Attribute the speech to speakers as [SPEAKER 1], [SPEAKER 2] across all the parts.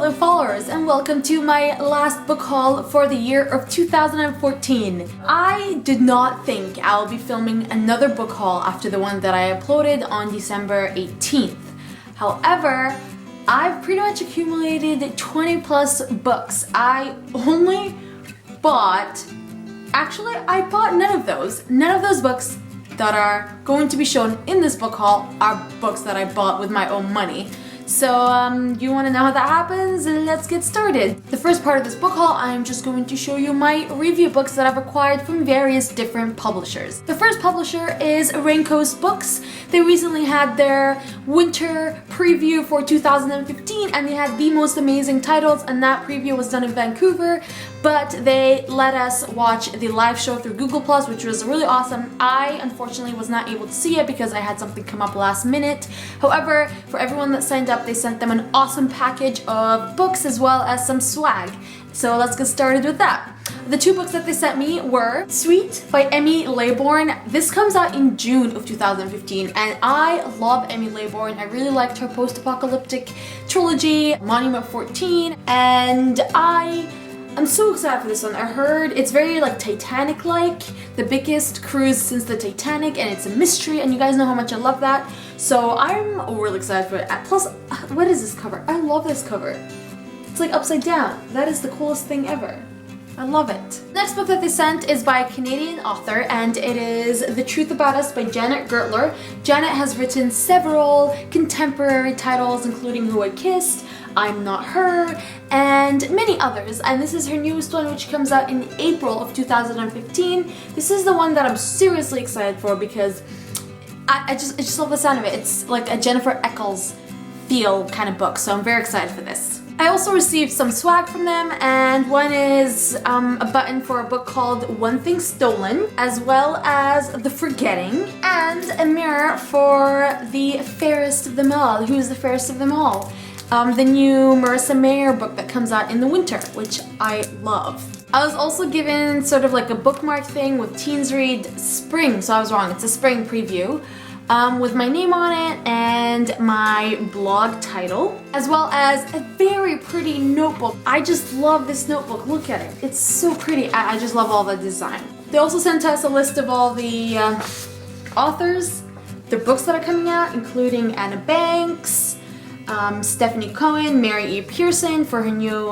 [SPEAKER 1] lovely followers, and welcome to my last book haul for the year of 2014. I did not think I'll be filming another book haul after the one that I uploaded on December 18th. However, I've pretty much accumulated 20 plus books. I bought none of those. None of those books that are going to be shown in this book haul are books that I bought with my own money. So you want to know how that happens? Let's get started. The first part of this book haul, I'm just going to show you my review books that I've acquired from various different publishers. The first publisher is Raincoast Books. They recently had their winter preview for 2015 and they had the most amazing titles, and that preview was done in Vancouver, but they let us watch the live show through Google+, which was really awesome. I unfortunately was not able to see it because I had something come up last minute. However, for everyone that signed up, they sent them an awesome package of books as well as some swag. So let's get started with that. The two books that they sent me were Sweet by Emmy Laybourne. This comes out in June of 2015 and I love Emmy Laybourne. I really liked her post-apocalyptic trilogy, Monument 14, and I'm so excited for this one. I heard it's very like Titanic-like, the biggest cruise since the Titanic, and it's a mystery, and you guys know how much I love that. So I'm really excited for it. Plus, what is this cover? I love this cover. It's like upside down. That is the coolest thing ever. I love it. Next book that they sent is by a Canadian author, and it is The Truth About Us by Janet Gertler. Janet has written several contemporary titles, including Who I Kissed, I'm Not Her, and many others, and this is her newest one, which comes out in April of 2015. This is the one that I'm seriously excited for because I just love the sound of it. It's like a Jennifer Eccles feel kind of book, so I'm very excited for this. I also received some swag from them, and one is a button for a book called One Thing Stolen, as well as The Forgetting, and a mirror for The Fairest of Them All. Who's the fairest of them all? The new Marissa Mayer book that comes out in the winter, which I love. I was also given sort of like a bookmark thing with Teens Read Spring, so I was wrong, it's a spring preview, with my name on it and my blog title, as well as a very pretty notebook. I just love this notebook, look at it. It's so pretty, I just love all the design. They also sent us a list of all the authors, their books that are coming out, including Anna Banks, Stephanie Cohen, Mary E. Pearson for her new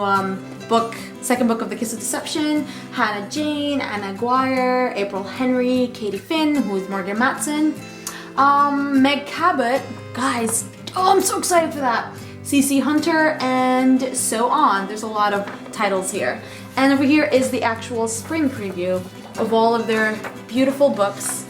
[SPEAKER 1] second book of The Kiss of Deception, Hannah Jane, Anna Guire, April Henry, Katie Finn, who's Morgan Matson, Meg Cabot, guys, oh I'm so excited for that, CC Hunter, and so on. There's a lot of titles here. And over here is the actual spring preview of all of their beautiful books.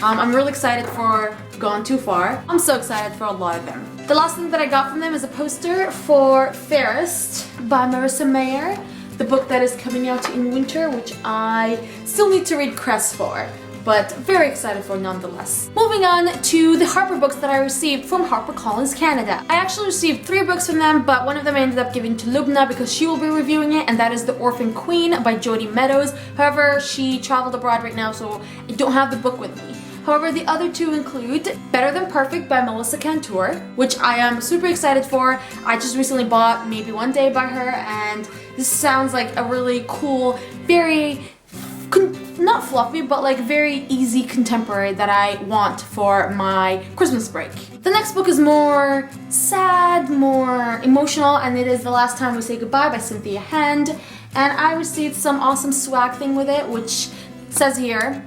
[SPEAKER 1] I'm really excited for Gone Too Far. I'm so excited for a lot of them. The last thing that I got from them is a poster for Fairest by Marissa Mayer, the book that is coming out in winter, which I still need to read Crest for, but very excited for nonetheless. Moving on to the Harper books that I received from HarperCollins Canada. I actually received 3 books from them, but one of them I ended up giving to Lubna because she will be reviewing it, and that is The Orphan Queen by Jodi Meadows. However, she traveled abroad right now, so I don't have the book with me. However, the other 2 include Better Than Perfect by Melissa Cantor, which I am super excited for. I just recently bought Maybe One Day by her, and this sounds like a really cool, very, not fluffy, but like very easy contemporary that I want for my Christmas break. The next book is more sad, more emotional, and it is The Last Time We Say Goodbye by Cynthia Hand, and I received some awesome swag thing with it, which says here,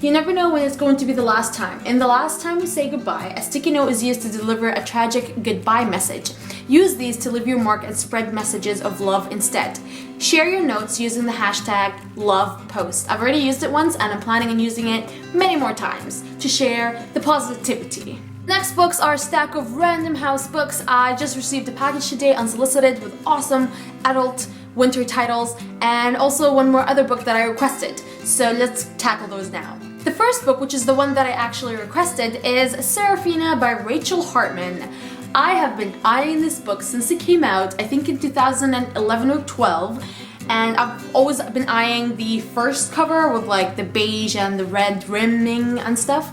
[SPEAKER 1] you never know when it's going to be the last time. In The Last Time We Say Goodbye, a sticky note is used to deliver a tragic goodbye message. Use these to leave your mark and spread messages of love instead. Share your notes using the hashtag #LovePost. I've already used it once and I'm planning on using it many more times to share the positivity. Next books are a stack of Random House books. I just received a package today unsolicited with awesome adult winter titles, and also one more other book that I requested. So let's tackle those now. The first book, which is the one that I actually requested, is Seraphina by Rachel Hartman. I have been eyeing this book since it came out, I think in 2011 or 12, and I've always been eyeing the first cover with like the beige and the red rimming and stuff.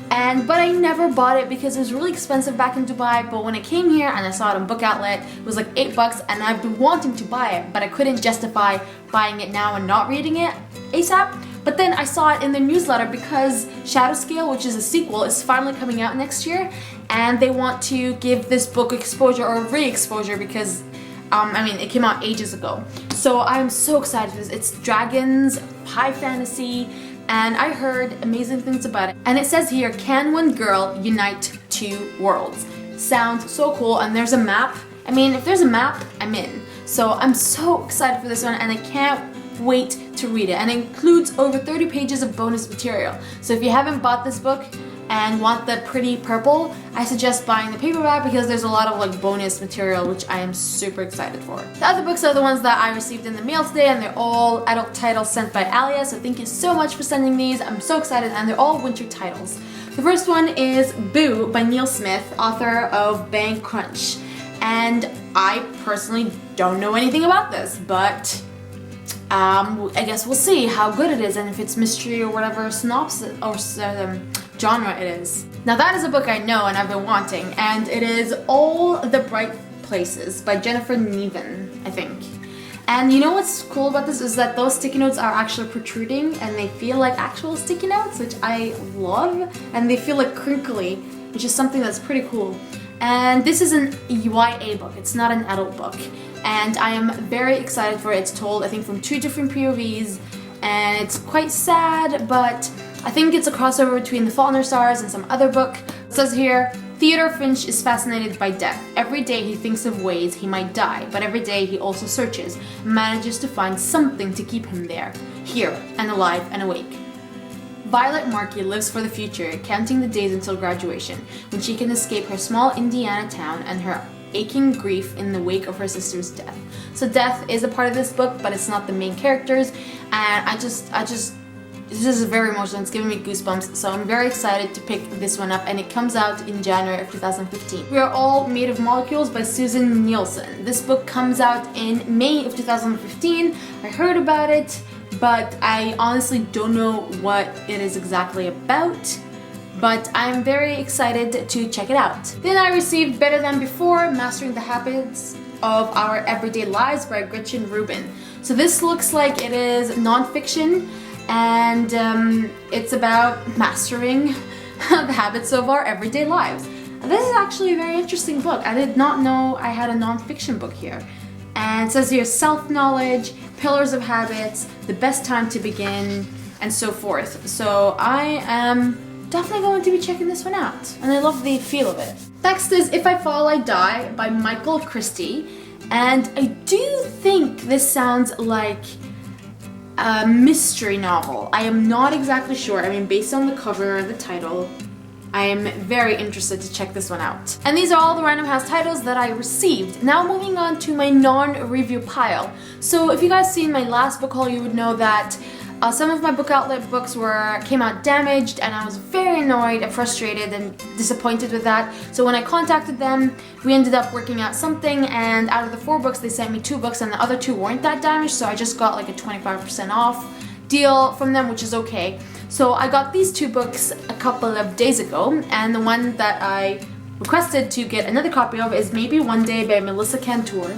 [SPEAKER 1] But I never bought it because it was really expensive back in Dubai. But when I came here and I saw it on Book Outlet, it was like $8 and I've been wanting to buy it, but I couldn't justify buying it now and not reading it ASAP. But then I saw it in the newsletter because Shadow Scale, which is a sequel, is finally coming out next year, and they want to give this book exposure or re-exposure because it came out ages ago. So I'm so excited for this. It's dragons, high fantasy, and I heard amazing things about it. And it says here, can one girl unite two worlds? Sounds so cool, and there's a map. If there's a map, I'm in. So I'm so excited for this one, and I can't wait to read it. And it includes over 30 pages of bonus material. So if you haven't bought this book and want the pretty purple, I suggest buying the paperback because there's a lot of like bonus material, which I am super excited for. The other books are the ones that I received in the mail today, and they're all adult titles sent by Alia, so thank you so much for sending these. I'm so excited, and they're all winter titles. The first one is Boo by Neil Smith, author of Bang Crunch. And I personally don't know anything about this, but I guess we'll see how good it is and if it's mystery or whatever synopsis or genre it is. Now that is a book I know and I've been wanting, and it is All the Bright Places by Jennifer Niven, I think. And you know what's cool about this is that those sticky notes are actually protruding and they feel like actual sticky notes, which I love, and they feel like crinkly, which is something that's pretty cool. And this is an YA book, it's not an adult book. And I am very excited for it. It's told, I think, from 2 different POVs, and it's quite sad, but I think it's a crossover between The Fault in Our Stars and some other book. It says here, Theodore Finch is fascinated by death. Every day he thinks of ways he might die, but every day he also searches and manages to find something to keep him there, here, and alive and awake. Violet Markey lives for the future, counting the days until graduation, when she can escape her small Indiana town and her aching grief in the wake of her sister's death. So death is a part of this book, but it's not the main characters, and this is very emotional. It's giving me goosebumps, so I'm very excited to pick this one up, and it comes out in January of 2015. We Are All Made of Molecules by Susan Nielsen. This book comes out in May of 2015. I heard about it, but I honestly don't know what it is exactly about. But I'm very excited to check it out. Then I received Better Than Before, Mastering the Habits of Our Everyday Lives by Gretchen Rubin. So this looks like it is non-fiction, and it's about mastering the habits of our everyday lives. And this is actually a very interesting book. I did not know I had a non-fiction book here. And it says here, self-knowledge, pillars of habits, the best time to begin, and so forth. So I am definitely going to be checking this one out, and I love the feel of it. Next is If I Fall I Die by Michael Christie, and I do think this sounds like a mystery novel. I am not exactly sure. Based on the cover and the title, I am very interested to check this one out. And these are all the Random House titles that I received. Now moving on to my non-review pile. So if you guys seen my last book haul, you would know that some of my Book Outlet books came out damaged, and I was very annoyed and frustrated and disappointed with that. So when I contacted them, we ended up working out something, and out of the 4 books, they sent me 2 books, and the other 2 weren't that damaged, so I just got like a 25% off deal from them, which is okay. So I got these 2 books a couple of days ago, and the one that I requested to get another copy of is Maybe One Day by Melissa Cantor.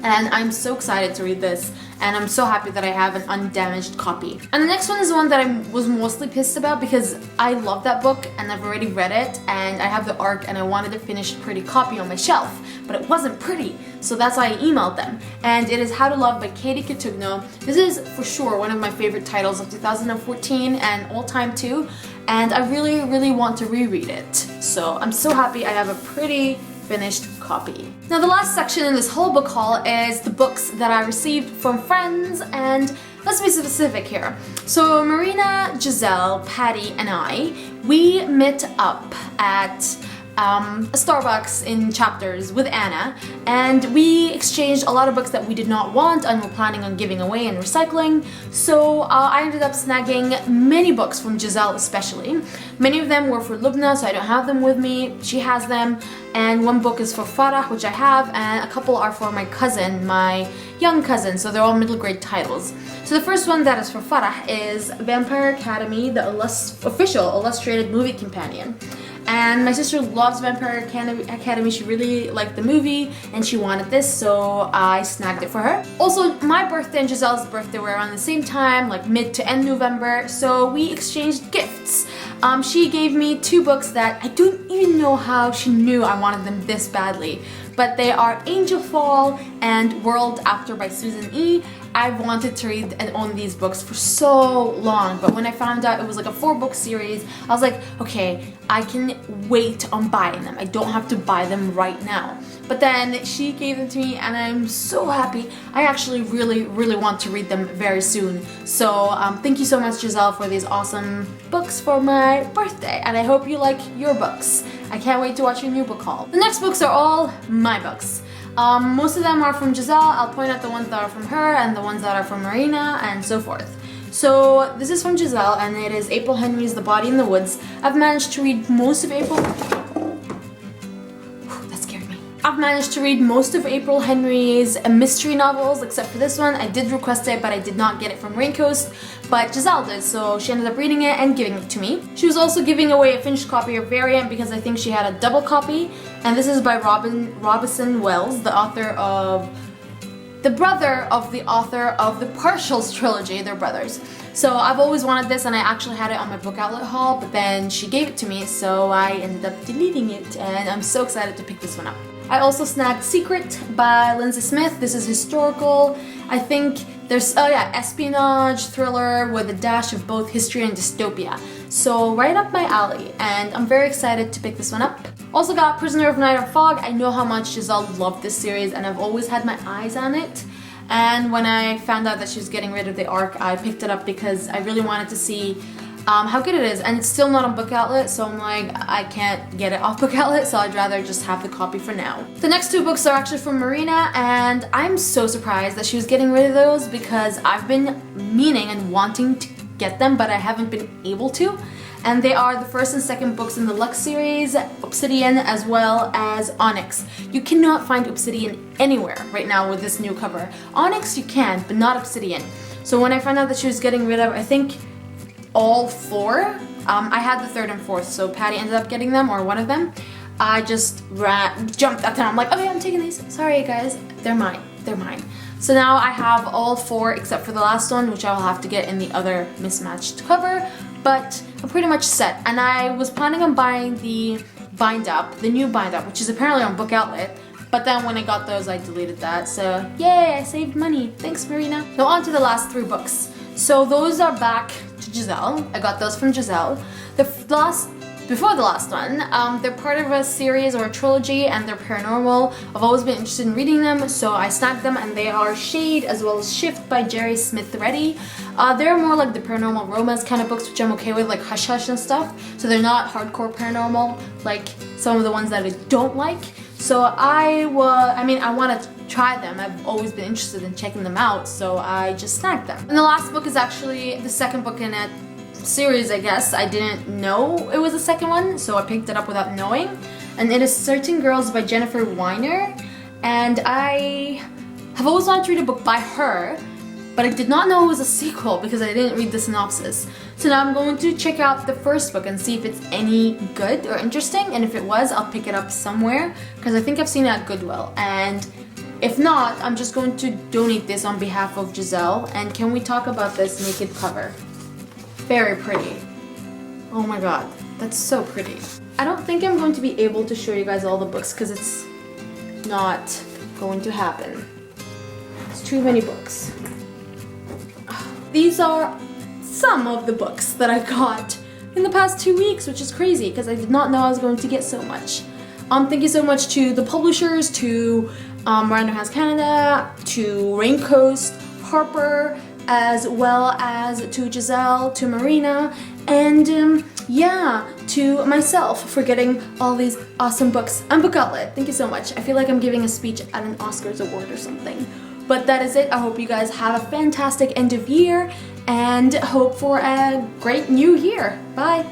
[SPEAKER 1] And I'm so excited to read this, and I'm so happy that I have an undamaged copy. And the next one is the one that I was mostly pissed about because I love that book and I've already read it, and I have the ARC and I wanted a finished pretty copy on my shelf, but it wasn't pretty, so that's why I emailed them. And it is How to Love by Katie Cotugno. This is for sure one of my favorite titles of 2014 and all time too, and I really want to reread it. So I'm so happy I have a pretty finished copy. Now the last section in this whole book haul is the books that I received from friends, and let's be specific here. So Marina, Giselle, Patty, and we met up at a Starbucks in chapters with Anna, and we exchanged a lot of books that we did not want and were planning on giving away and recycling. So I ended up snagging many books from Giselle especially. Many of them were for Lubna, so I don't have them with me. She has them, and one book is for Farah, which I have, and a couple are for my cousin, my young cousin, so they're all middle grade titles. So the first one that is for Farah is Vampire Academy, the official illustrated movie companion. And my sister loves Vampire Academy. She really liked the movie and she wanted this, so I snagged it for her. Also, my birthday and Giselle's birthday were around the same time, like mid to end November, so we exchanged gifts. She gave me 2 books that I don't even know how she knew I wanted them this badly, but they are Angel Fall and World After by Susan E. I've wanted to read and own these books for so long, but when I found out it was like a 4-book series, I was like, okay, I can wait on buying them. I don't have to buy them right now. But then she gave them to me and I'm so happy. I actually really want to read them very soon. So thank you so much, Giselle, for these awesome books for my birthday, and I hope you like your books. I can't wait to watch your new book haul. The next books are all my books. Most of them are from Giselle. I'll point out the ones that are from her and the ones that are from Marina and so forth. So this is from Giselle and it is April Henry's The Body in the Woods. I've managed to read most of April... That scared me. I've managed to read most of April Henry's mystery novels except for this one. I did request it, but I did not get it from Raincoast, but Giselle did, so she ended up reading it and giving it to me. She was also giving away a finished copy or variant because I think she had a double copy, and this is by Robinson Wells, the brother of the author of the Partials trilogy. They're brothers. So I've always wanted this, and I actually had it on my book outlet haul, but then she gave it to me, so I ended up deleting it, and I'm so excited to pick this one up. I also snagged Secret by Lindsay Smith. This is historical. I think there's, oh yeah, espionage, thriller with a dash of both history and dystopia. So right up my alley, and I'm very excited to pick this one up. Also got Prisoner of Night and Fog. I know how much Giselle loved this series and I've always had my eyes on it. And when I found out that she was getting rid of the ARC, I picked it up because I really wanted to see how good it is, and it's still not on Book Outlet, so I'm like, I can't get it off Book Outlet, so I'd rather just have the copy for now. The next 2 books are actually from Marina, and I'm so surprised that she was getting rid of those because I've been meaning and wanting to get them, but I haven't been able to. And they are the first and second books in the Lux series, Obsidian as well as Onyx. You cannot find Obsidian anywhere right now with this new cover. Onyx you can, but not Obsidian. So when I found out that she was getting rid of, I think, all 4. I had the 3rd and 4th, so Patty ended up getting them, or one of them. I just jumped up and I'm like, okay, I'm taking these. Sorry guys, they're mine. They're mine. So now I have all 4 except for the last one, which I will have to get in the other mismatched cover, but I'm pretty much set. And I was planning on buying the bind up, the new bind up, which is apparently on Book Outlet. But then when I got those, I deleted that. So yay, I saved money. Thanks, Marina. Now on to the last 3 books. So those are back to Giselle. I got those from Giselle. Before the last one, they're part of a series or a trilogy and they're paranormal. I've always been interested in reading them, so I snagged them, and they are Shade as well as Shift by Jerry Smith Reddy. They're more like the paranormal romance kind of books, which I'm okay with, like Hush Hush and stuff. So they're not hardcore paranormal like some of the ones that I don't like. So I want to try them. I've always been interested in checking them out, so I just snagged them. And the last book is actually the second book in a series, I guess. I didn't know it was the second one, so I picked it up without knowing. And it is Certain Girls by Jennifer Weiner. And I have always wanted to read a book by her, but I did not know it was a sequel because I didn't read the synopsis. So now I'm going to check out the first book and see if it's any good or interesting, and if it was, I'll pick it up somewhere because I think I've seen it at Goodwill. And if not, I'm just going to donate this on behalf of Giselle. And can we talk about this naked cover? Very pretty. Oh my god, that's so pretty. I don't think I'm going to be able to show you guys all the books because it's not going to happen. It's too many books. These are some of the books that I got in the past 2 weeks, which is crazy because I did not know I was going to get so much. Thank you so much to the publishers, to Random House Canada, to Raincoast, Harper, as well as to Giselle, to Marina, and yeah, to myself for getting all these awesome books on Book Outlet. Thank you so much. I feel like I'm giving a speech at an Oscars award or something. But that is it. I hope you guys have a fantastic end of year and hope for a great new year. Bye!